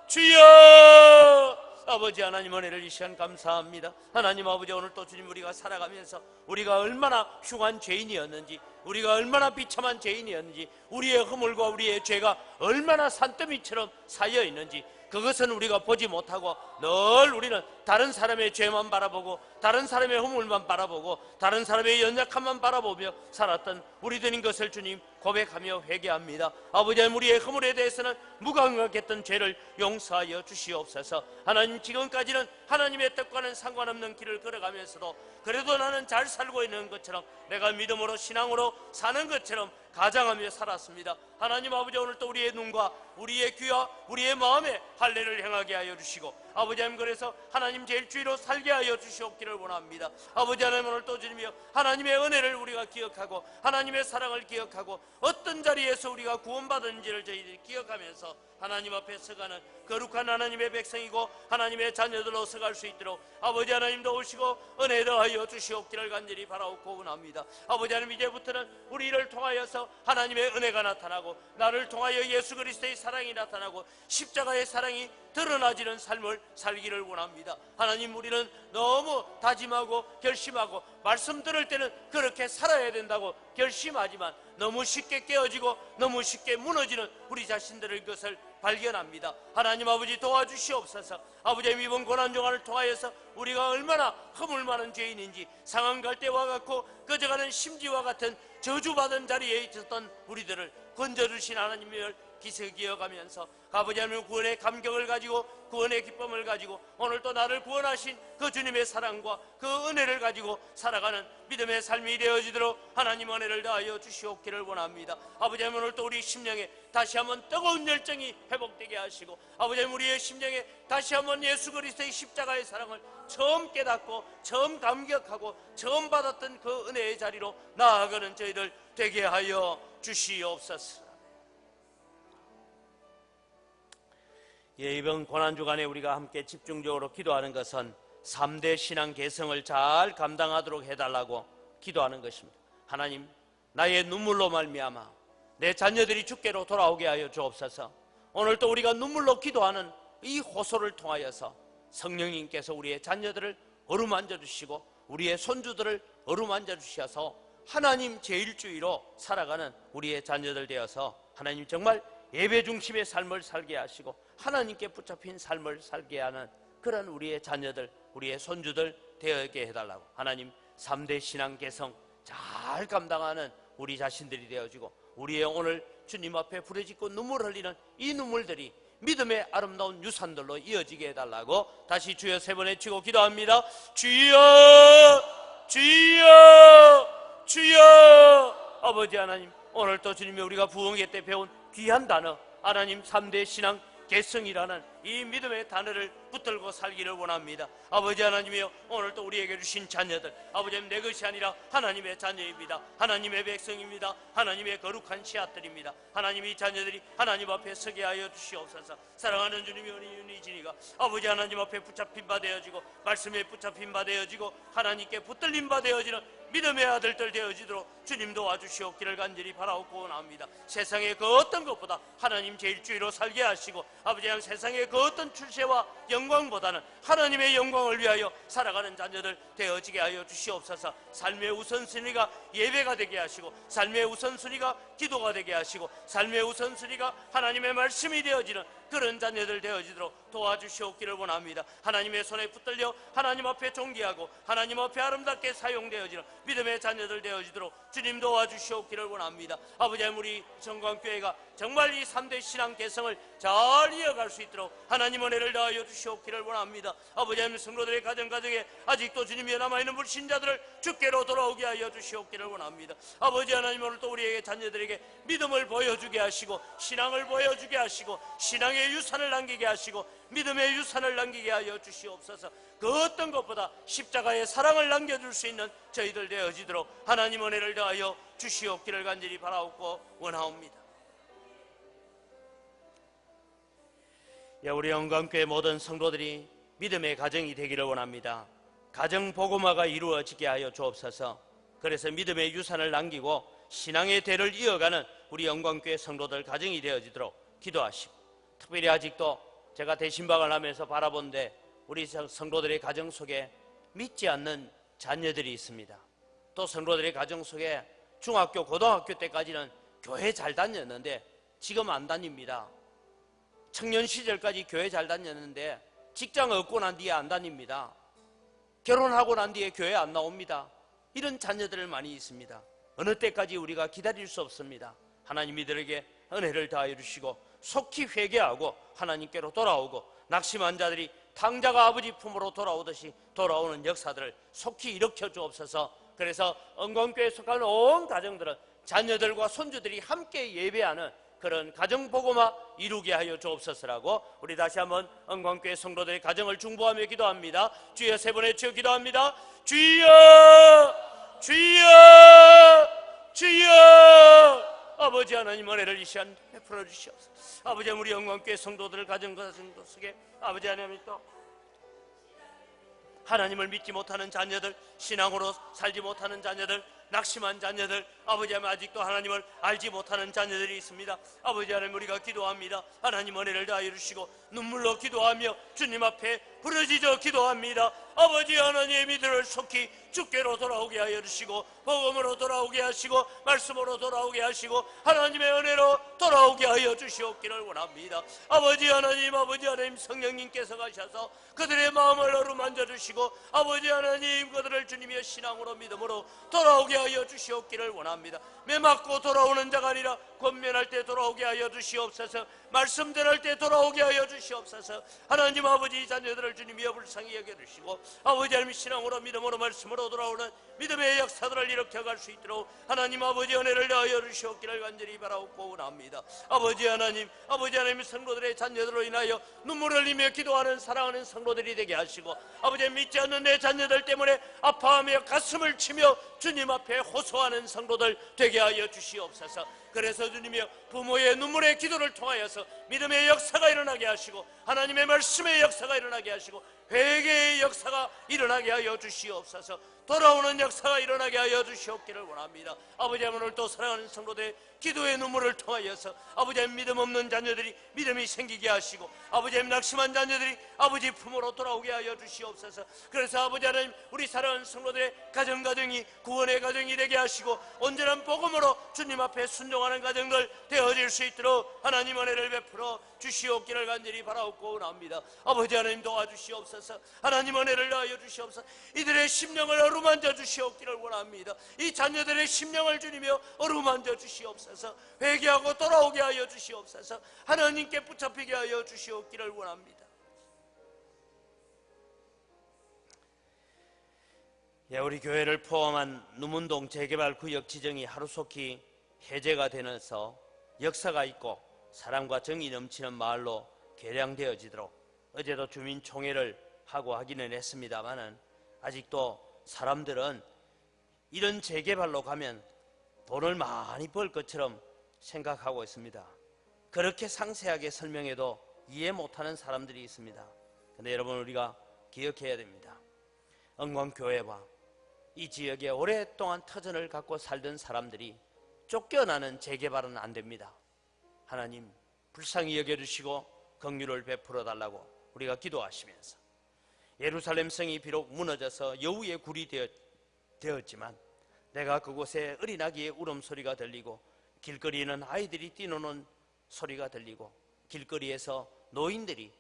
주여. 아버지 하나님, 은혜를 이 시간 감사합니다. 하나님 아버지, 오늘 또 주님, 우리가 살아가면서 우리가 얼마나 흉한 죄인이었는지, 우리가 얼마나 비참한 죄인이었는지, 우리의 허물과 우리의 죄가 얼마나 산더미처럼 쌓여 있는지 그것은 우리가 보지 못하고 늘 우리는 다른 사람의 죄만 바라보고 다른 사람의 허물만 바라보고 다른 사람의 연약함만 바라보며 살았던 우리들인 것을 주님 고백하며 회개합니다. 아버지 하나님, 우리의 허물에 대해서는 무감각했던 죄를 용서하여 주시옵소서. 하나님, 지금까지는 하나님의 뜻과는 상관없는 길을 걸어가면서도 그래도 나는 잘 살고 있는 것처럼, 내가 믿음으로 신앙으로 사는 것처럼 가장하며 살았습니다. 하나님 아버지, 오늘 또 우리의 눈과 우리의 귀와 우리의 마음에 할례를 행하게 하여 주시고 아버지 하나님, 그래서 하나님 제1주의로 살게 하여 주시옵기를 원합니다. 아버지 하나님, 오늘 또 주님이여, 하나님의 은혜를 우리가 기억하고 하나님의 사랑을 기억하고 어떤 자리에서 우리가 구원받은지를 저희들이 기억하면서 하나님 앞에 서가는 거룩한 하나님의 백성이고 하나님의 자녀들로 서갈 수 있도록 아버지 하나님도 오시고 은혜 더하여 주시옵기를 간절히 바라옵고 원합니다. 아버지 하나님, 이제부터는 우리를 통하여서 하나님의 은혜가 나타나고 나를 통하여 예수 그리스도의 사랑이 나타나고 십자가의 사랑이 드러나지는 삶을 살기를 원합니다. 하나님, 우리는 너무 다짐하고 결심하고 말씀 들을 때는 그렇게 살아야 된다고 결심하지만 너무 쉽게 깨어지고 너무 쉽게 무너지는 우리 자신들의 것을 발견합니다. 하나님 아버지, 도와주시옵소서. 아버지, 이번 고난주간을 통하여서 우리가 얼마나 허물 많은 죄인인지 상한 갈대와 같고 꺼져가는 심지와 같은 저주받은 자리에 있었던 우리들을 건져주신 하나님을 기억하면서 아버지 하나님, 구원의 감격을 가지고 구원의 기쁨을 가지고 오늘 또 나를 구원하신 그 주님의 사랑과 그 은혜를 가지고 살아가는 믿음의 삶이 되어지도록 하나님 은혜를 다하여 주시옵기를 원합니다. 아버지 하나님, 오늘 또 우리 심령에 다시 한번 뜨거운 열정이 회복되게 하시고 아버지 하나님, 우리의 심령에 다시 한번 예수 그리스도의 십자가의 사랑을 처음 깨닫고 처음 감격하고 처음 받았던 그 은혜의 자리로 나아가는 저희들 되게 하여 주시옵소서. 이번 고난주간에 우리가 함께 집중적으로 기도하는 것은 3대 신앙 개성을 잘 감당하도록 해달라고 기도하는 것입니다. 하나님, 나의 눈물로 말미암아 내 자녀들이 주께로 돌아오게 하여 주옵소서. 오늘 또 우리가 눈물로 기도하는 이 호소를 통하여서 성령님께서 우리의 자녀들을 어루만져 주시고 우리의 손주들을 어루만져 주셔서 하나님 제1주의로 살아가는 우리의 자녀들 되어서 하나님 정말 예배 중심의 삶을 살게 하시고 하나님께 붙잡힌 삶을 살게 하는 그런 우리의 자녀들, 우리의 손주들 되게 해달라고 하나님 3대 신앙 개성 잘 감당하는 우리 자신들이 되어지고 우리의 오늘 주님 앞에 부르짖고 눈물 흘리는 이 눈물들이 믿음의 아름다운 유산들로 이어지게 해달라고 다시 주여 세 번 외치고 기도합니다. 주여, 주여, 주여. 아버지 하나님, 오늘 또 주님이 우리가 부흥회 때 배운 귀한 단어 하나님 3대 신앙 개성이라는 이 믿음의 단어를 붙들고 살기를 원합니다. 아버지 하나님이여, 오늘 또 우리에게 주신 자녀들, 아버지님, 내 것이 아니라 하나님의 자녀입니다. 하나님의 백성입니다. 하나님의 거룩한 씨앗들입니다. 하나님, 이 자녀들이 하나님 앞에 서게 하여 주시옵소서. 사랑하는 주님이 은혜의 진이가 아버지 하나님 앞에 붙잡힌 바 되어지고, 말씀에 붙잡힌 바 되어지고, 하나님께 붙들린 바 되어지는 믿음의 아들들 되어지도록 주님 도와주시옵기를 간절히 바라옵고 원합니다. 세상의 그 어떤 것보다 하나님 제일주의로 살게 하시고, 아버지 하나님, 세상의 그 어떤 출세와 영광보다는 하나님의 영광을 위하여 살아가는 자녀들 되어지게 하여 주시옵소서. 삶의 우선순위가 예배가 되게 하시고, 삶의 우선순위가 기도가 되게 하시고, 삶의 우선순위가 하나님의 말씀이 되어지는 그런 자녀들 되어지도록 도와주시옵기를 원합니다. 하나님의 손에 붙들려 하나님 앞에 존귀하고 하나님 앞에 아름답게 사용되어지는 믿음의 자녀들 되어지도록 주님 도와주시옵기를 원합니다. 아버지 하나님, 우리 정광교회가 정말 이 3대 신앙 개성을 잘 이어갈 수 있도록 하나님 은혜를 다하여 주시옵기를 원합니다. 아버지 하나님, 성도들의 가정에 아직도 주님이 남아있는 불신자들을 주께로 돌아오게 하여 주시옵기를 원합니다. 아버지 하나님, 오늘 또 우리에게 자녀들에게 믿음을 보여주게 하시고, 신앙을 보여주게 하시고, 신앙의 유산을 남기게 하시고, 믿음의 유산을 남기게 하여 주시옵소서. 그 어떤 것보다 십자가의 사랑을 남겨줄 수 있는 저희들 되어지도록 하나님 은혜를 다하여 주시옵기를 간절히 바라옵고 원하옵니다. 우리 영광교회 모든 성도들이 믿음의 가정이 되기를 원합니다. 가정 복음화가 이루어지게 하여 주옵소서. 그래서 믿음의 유산을 남기고 신앙의 대를 이어가는 우리 영광교회 성도들 가정이 되어지도록 기도하시고, 특별히 아직도 제가 대신방을 하면서 바라본데 우리 성도들의 가정 속에 믿지 않는 자녀들이 있습니다. 또 성도들의 가정 속에 중학교, 고등학교 때까지는 교회 잘 다녔는데 지금 안 다닙니다. 청년 시절까지 교회 잘 다녔는데 직장 얻고 난 뒤에 안 다닙니다. 결혼하고 난 뒤에 교회 안 나옵니다. 이런 자녀들 많이 있습니다. 어느 때까지 우리가 기다릴 수 없습니다. 하나님, 이들에게 은혜를 다하여 주시고 속히 회개하고 하나님께로 돌아오고, 낙심한 자들이 탕자가 아버지 품으로 돌아오듯이 돌아오는 역사들을 속히 일으켜 주옵소서. 그래서 은광교회에 속한 온 가정들은 자녀들과 손주들이 함께 예배하는 그런 가정복음화 이루게 하여 주옵소서라고 우리 다시 한번 은광교회 성도들의 가정을 중보하며 기도합니다. 주여, 세 번의 주여 기도합니다. 주여, 주여, 주여. 아버지 하나님, 은혜를 이 시간 베풀어 주시옵소서. 아버지, 우리 영광교회 성도들 가정 속에 아버지 하나님, 또 하나님을 믿지 못하는 자녀들, 신앙으로 살지 못하는 자녀들, 낙심한 자녀들, 아버지 하나님, 아직도 하나님을 알지 못하는 자녀들이 있습니다. 아버지 하나님, 우리가 기도합니다. 하나님 은혜를 다하여 주시고 눈물로 기도하며 주님 앞에 부르짖어 기도합니다. 아버지 하나님, 이들을 속히 주께로 돌아오게 하여 주시고, 복음으로 돌아오게 하시고, 말씀으로 돌아오게 하시고, 하나님의 은혜로 돌아오게 하여 주시옵기를 원합니다. 아버지 하나님, 성령님께서 가셔서 그들의 마음을 어루만져 주시고, 아버지 하나님, 그들을 주님의 신앙으로 믿음으로 돌아오게 하여 주시옵기를 원합니다. 매맞고 돌아오는 자가 아니라 권면할 때 돌아오게 하여 주시옵소서. 말씀 전할 때 돌아오게 하여 주시옵소서. 하나님 아버지, 자녀들을 주님이 불쌍히 여겨주시고, 아버지 하나님, 신앙으로 믿음으로 말씀으로 돌아오는 믿음의 역사들을 일으켜갈 수 있도록 하나님 아버지 은혜를 다하여 주시옵기를 간절히 바라옵고 원합니다. 아버지 하나님, 성도들의 자녀들로 인하여 눈물을 흘리며 기도하는 사랑하는 성도들이 되게 하시고, 아버지, 믿지 않는 내 자녀들 때문에 아파하며 가슴을 치며 주님 앞에 호소하는 성도들 되게 하여 주시옵소서. 그래서 주님이여, 부모의 눈물의 기도를 통하여서 믿음의 역사가 일어나게 하시고, 하나님의 말씀의 역사가 일어나게 하시고, 회개의 역사가 일어나게 하여 주시옵소서. 돌아오는 역사가 일어나게 하여 주시옵기를 원합니다. 아버지, 오늘 또 사랑하는 성도들의 기도의 눈물을 통하여서 아버지, 믿음 없는 자녀들이 믿음이 생기게 하시고, 아버지, 낙심한 자녀들이 아버지 품으로 돌아오게 하여 주시옵소서. 그래서 아버지 하나님, 우리 사랑하는 성도들의 가정이 구원의 가정이 되게 하시고, 온전한 복음으로 주님 앞에 순종하는 가정들 되어질 수 있도록 하나님 은혜를 베풀어 주시옵기를 간절히 바라옵고 원합니다. 아버지 하나님, 도와주시옵소서. 하나님 은혜를 다하여 주시옵소서. 이들의 심령을 어루만져 주시옵기를 원합니다. 이 자녀들의 심령을 주님이여 어루만져 주시옵소서. 회개하고 돌아오게 하여 주시옵소서. 하나님께 붙잡히게 하여 주시옵기를 원합니다. 우리 교회를 포함한 누문동 재개발 구역 지정이 하루속히 해제가 되면서 역사가 있고 사랑과 정이 넘치는 마을로 개량되어지도록 어제도 주민총회를 하고 하기는 했습니다마는 아직도 사람들은 이런 재개발로 가면 돈을 많이 벌 것처럼 생각하고 있습니다. 그렇게 상세하게 설명해도 이해 못하는 사람들이 있습니다. 그런데 여러분, 우리가 기억해야 됩니다. 은광교회와 이 지역에 오랫동안 터전을 갖고 살던 사람들이 쫓겨나는 재개발은 안 됩니다. 하나님 불쌍히 여겨주시고 긍휼을 베풀어 달라고 우리가 기도하시면서, 예루살렘 성이 비록 무너져서 여우의 굴이 되었지만 내가 그곳에 어린아기의 울음소리가 들리고 길거리에는 아이들이 뛰노는 소리가 들리고 길거리에서 노인들이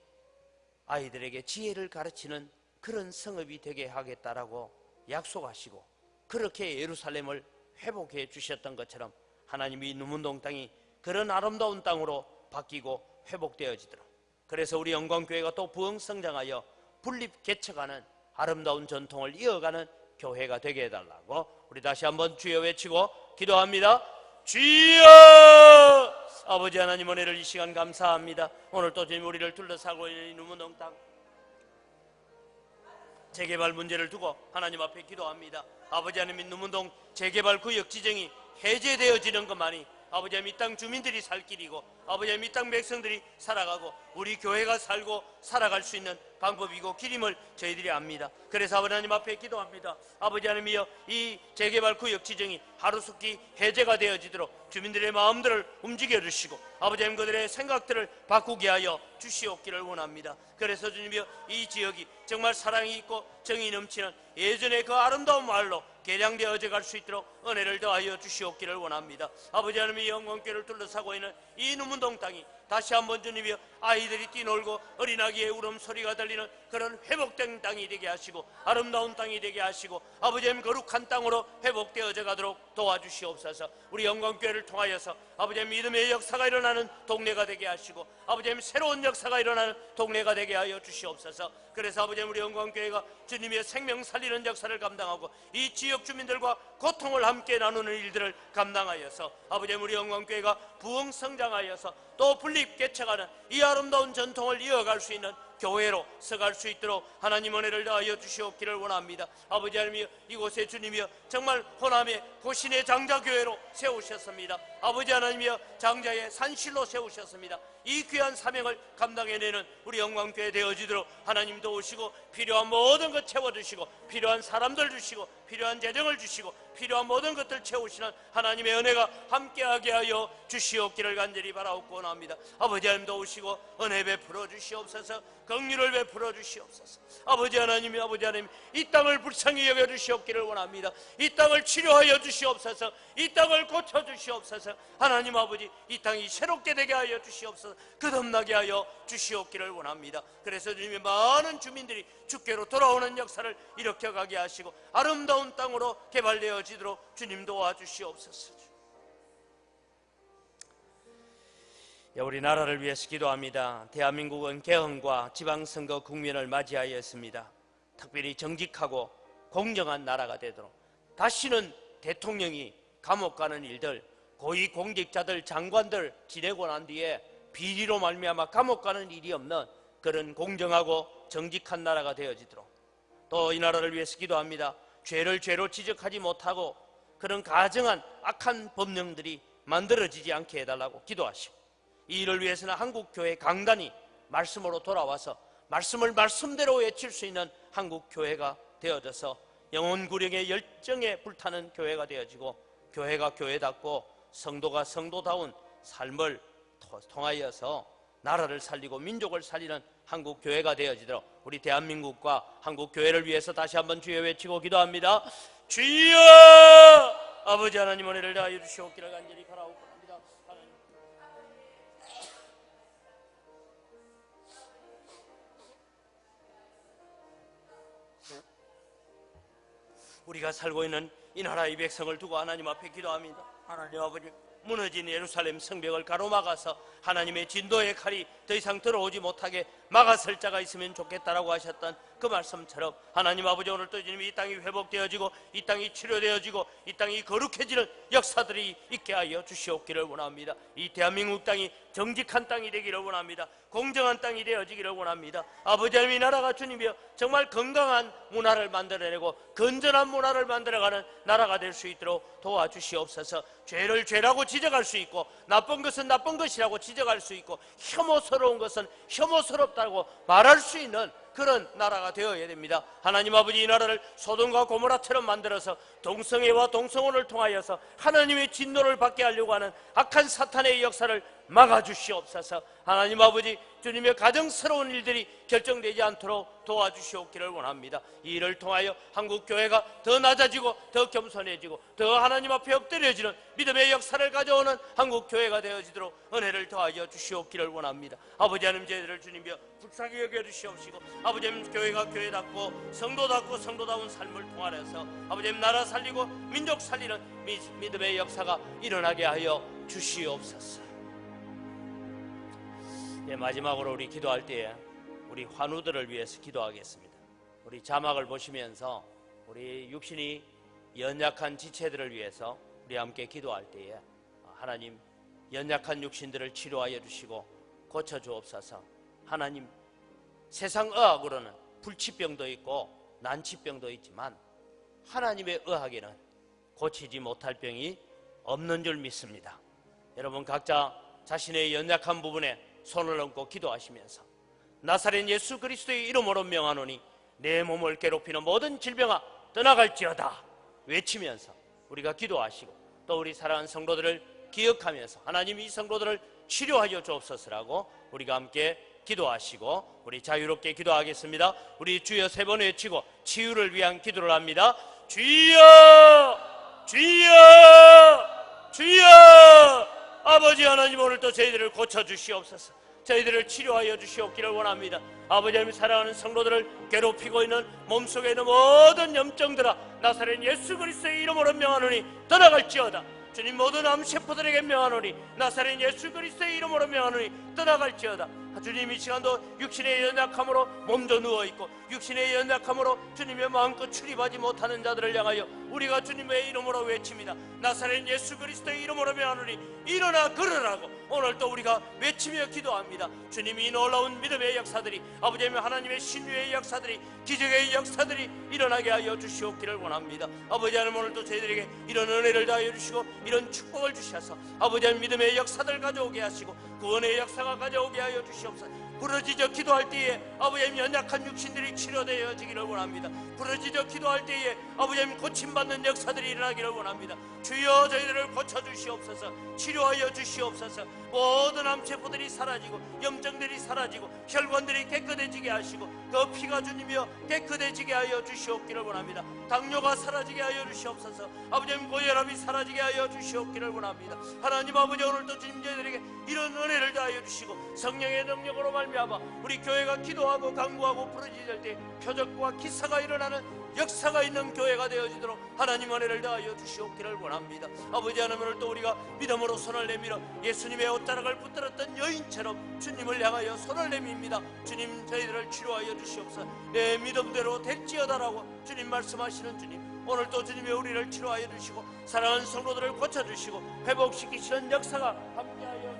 아이들에게 지혜를 가르치는 그런 성읍이 되게 하겠다라고 약속하시고 그렇게 예루살렘을 회복해 주셨던 것처럼 하나님이 누문동 땅이 그런 아름다운 땅으로 바뀌고 회복되어지도록, 그래서 우리 영광교회가 또 부흥성장하여 분립 개척하는 아름다운 전통을 이어가는 교회가 되게 해달라고 우리 다시 한번 주여 외치고 기도합니다. 주여! 아버지 하나님, 은혜를 이 시간 감사합니다. 오늘 또 주님 우리를 둘러싸고 있는 이 누문동 땅 재개발 문제를 두고 하나님 앞에 기도합니다. 아버지 하나님, 누문동 재개발 구역 지정이 해제되어지는 것만이 아버지 하나님 이 땅 주민들이 살 길이고 아버지 하나님 이 땅 백성들이 살아가고 우리 교회가 살고 살아갈 수 있는 방법이고 길임을 저희들이 압니다. 그래서 아버지 하나님 앞에 기도합니다. 아버지 하나님이여, 이 재개발 구역 지정이 하루속히 해제가 되어지도록 주민들의 마음들을 움직여 주시고 아버지 하나님 그들의 생각들을 바꾸게 하여 주시옵기를 원합니다. 그래서 주님이여, 이 지역이 정말 사랑이 있고 정이 넘치는 예전의 그 아름다운 마을로 개량되어져 갈 수 있도록 은혜를 더하여 주시옵기를 원합니다. 아버지 하나님의 영광교회를 둘러싸고 있는 이 누문동 땅이 다시 한번 주님이여 아이들이 뛰놀고 어린아기의 울음소리가 들리는 그런 회복된 땅이 되게 하시고 아름다운 땅이 되게 하시고 아버지 하나님 거룩한 땅으로 회복되어져 가도록 도와주시옵소서. 우리 영광교회를 통하여서 아버지 하나님 믿음의 역사가 일어나는 동네가 되게 하시고 아버지 하나님 새로운 역사가 일어나는 동네가 되게 하여 주시옵소서. 그래서 아버지 하나님 우리 영광교회가 주님의 생명 살리는 역사를 감당하고 이 지역 주민들과 고통을 함께 나누는 일들을 감당하여서 아버지 하나님 우리 영광교회가 부흥성장하여서 또 분립 개척하는 이 아름다운 전통을 이어갈 수 있는 교회로 서갈 수 있도록 하나님 은혜를 더하여 주시옵기를 원합니다. 아버지 하나님, 이곳에 주님이여 정말 호남의 고신의 장자교회로 세우셨습니다. 아버지 하나님이여 장자의 산실로 세우셨습니다. 이 귀한 사명을 감당해내는 우리 영광교회 되어지도록 하나님 도우시고 필요한 모든 것 채워주시고 필요한 사람들 주시고 필요한 재정을 주시고 필요한 모든 것들 채우시는 하나님의 은혜가 함께하게 하여 주시옵기를 간절히 바라옵고 원합니다. 아버지 하나님 도우시고 은혜 베풀어 주시옵소서. 긍휼을 베풀어 주시옵소서. 아버지 하나님 이 땅을 불쌍히 여겨 주시옵기를 원합니다. 이 땅을 치료하여 주시옵소서. 이 땅을 고쳐 주시옵소서. 하나님 아버지, 이 땅이 새롭게 되게 하여 주시옵소서. 거듭나게 하여 주시옵기를 원합니다. 그래서 주님의 많은 주민들이 주께로 돌아오는 역사를 일으켜가게 하시고 아름다운 땅으로 개발되어지도록 주님 도와주시옵소서. 우리 나라를 위해서 기도합니다. 대한민국은 개헌과 지방선거 국면을 맞이하였습니다. 특별히 정직하고 공정한 나라가 되도록 다시는 대통령이 감옥 가는 일들, 고위공직자들, 장관들 지내고 난 뒤에 비리로 말미암아 감옥 가는 일이 없는 그런 공정하고 정직한 나라가 되어지도록, 또 이 나라를 위해서 기도합니다. 죄를 죄로 지적하지 못하고 그런 가증한 악한 법령들이 만들어지지 않게 해달라고 기도하시고, 이 일을 위해서는 한국교회 강단이 말씀으로 돌아와서 말씀을 말씀대로 외칠 수 있는 한국교회가 되어져서 영혼구령의 열정에 불타는 교회가 되어지고 교회가 교회답고 성도가 성도다운 삶을 통하여서 나라를 살리고 민족을 살리는 한국교회가 되어지도록 우리 대한민국과 한국교회를 위해서 다시 한번 주여 외치고 기도합니다. 주여! 아버지 하나님 은혜를 다하여 주시옵기를 간절히 바라옵고 합니다. 우리가 살고 있는 이 나라의 백성을 두고 하나님 앞에 기도합니다. 하나님 아버지, 무너진 예루살렘 성벽을 가로막아서 하나님의 진도의 칼이 더 이상 들어오지 못하게 막아설 자가 있으면 좋겠다라고 하셨던 그 말씀처럼 하나님 아버지 오늘도 주님이 이 땅이 회복되어지고 이 땅이 치료되어지고 이 땅이 거룩해지는 역사들이 있게 하여 주시옵기를 원합니다. 이 대한민국 땅이 정직한 땅이 되기를 원합니다. 공정한 땅이 되어지기를 원합니다. 아버지 하나님, 이 나라가 주님이여 정말 건강한 문화를 만들어내고 건전한 문화를 만들어가는 나라가 될 수 있도록 도와주시옵소서. 죄를 죄라고 지적할 수 있고 나쁜 것은 나쁜 것이라고 지적할 수 있고 혐오스러운 것은 혐오스럽다고 말할 수 있는 그런 나라가 되어야 됩니다. 하나님 아버지, 이 나라를 소돔과 고모라처럼 만들어서 동성애와 동성혼을 통하여서 하나님의 진노를 받게 하려고 하는 악한 사탄의 역사를 막아주시옵소서. 하나님 아버지, 주님의 가정스러운 일들이 결정되지 않도록 도와주시옵기를 원합니다. 이 일을 통하여 한국교회가 더 낮아지고 더 겸손해지고 더 하나님 앞에 엎드려지는 믿음의 역사를 가져오는 한국교회가 되어지도록 은혜를 더하여 주시옵기를 원합니다. 아버지 하나님, 저희들을 주님이여 불쌍히 여겨주시옵시고 아버지 하나님, 교회가 교회답고 성도답고 성도다운 삶을 통하여서 아버지 하나님, 나라 살리고 민족 살리는 믿음의 역사가 일어나게 하여 주시옵소서. 예, 마지막으로 우리 기도할 때에 우리 환우들을 위해서 기도하겠습니다. 우리 자막을 보시면서 우리 육신이 연약한 지체들을 위해서 우리 함께 기도할 때에 하나님, 연약한 육신들을 치료하여 주시고 고쳐 주옵소서. 하나님, 세상 의학으로는 불치병도 있고 난치병도 있지만 하나님의 의학에는 고치지 못할 병이 없는 줄 믿습니다. 여러분 각자 자신의 연약한 부분에 손을 얹고 기도하시면서 나사렛 예수 그리스도의 이름으로 명하노니 내 몸을 괴롭히는 모든 질병아 떠나갈지어다 외치면서 우리가 기도하시고 또 우리 사랑하는 성도들을 기억하면서 하나님, 이 성도들을 치료하여 주옵소서라고 우리가 함께 기도하시고 우리 자유롭게 기도하겠습니다. 우리 주여 세 번 외치고 치유를 위한 기도를 합니다. 주여, 주여, 주여. 아버지 하나님, 오늘도 저희들을 고쳐주시옵소서. 저희들을 치료하여 주시옵기를 원합니다. 아버지 하나님, 사랑하는 성도들을 괴롭히고 있는 몸속에 있는 모든 염증들아 나사렛 예수 그리스도의 이름으로 명하노니 떠나갈지어다. 주님, 모든 암세포들에게 명하노니 나사렛 예수 그리스도의 이름으로 명하노니 떠나갈지어다. 주님, 이 시간도 육신의 연약함으로 몸도 누워있고 육신의 연약함으로 주님의 마음껏 출입하지 못하는 자들을 향하여 우리가 주님의 이름으로 외칩니다. 나사렛 예수 그리스도의 이름으로 명하노니 일어나 걸으라고 오늘도 우리가 외치며 기도합니다. 주님이 놀라운 믿음의 역사들이 아버지 하나님의 신유의 역사들이 기적의 역사들이 일어나게 하여 주시옵기를 원합니다. 아버지 하나님, 오늘도 저희들에게 이런 은혜를 다하여 주시고 이런 축복을 주셔서 아버지 하나님, 믿음의 역사들 가져오게 하시고 구원의 역사가 가져오게 하여 주시옵소서. 부르짖어 기도할 때에 아버지 하나님, 연약한 육신들이 치료되어지기를 원합니다. 부르짖어 기도할 때에 아버지 하나님, 고침받는 역사들이 일어나기를 원합니다. 주여, 저희들을 고쳐주시옵소서. 치료하여 주시옵소서. 모든 암세포들이 사라지고 염증들이 사라지고 혈관들이 깨끗해지게 하시고 그 피가 주님이여 깨끗해지게 하여 주시옵기를 원합니다. 당뇨가 사라지게 하여 주시옵소서. 아버지 하나님, 고혈압이 사라지게 하여 주시옵기를 원합니다. 하나님 아버지, 오늘도 주님 저희들에게 이런 은혜를 다하여 주시고 성령의 능력으로 말미암아 우리 교회가 기도하고 강구하고 부르짖을 때 표적과 기사가 일어나는 역사가 있는 교회가 되어지도록 하나님 은혜를 다하여 주시옵기를 원합니다. 아버지 하나님, 오늘도 우리가 믿음으로 손을 내밀어 예수님의 옷자락을 붙들었던 여인처럼 주님을 향하여 손을 내밉니다. 주님, 저희들을 치료하여 주시옵소서. 내 믿음대로 될지어다라고 주님 말씀하시는 주님, 오늘도 주님이 우리를 치료하여 주시고 사랑하는 성도들을 고쳐주시고 회복시키시는 역사가 함께하여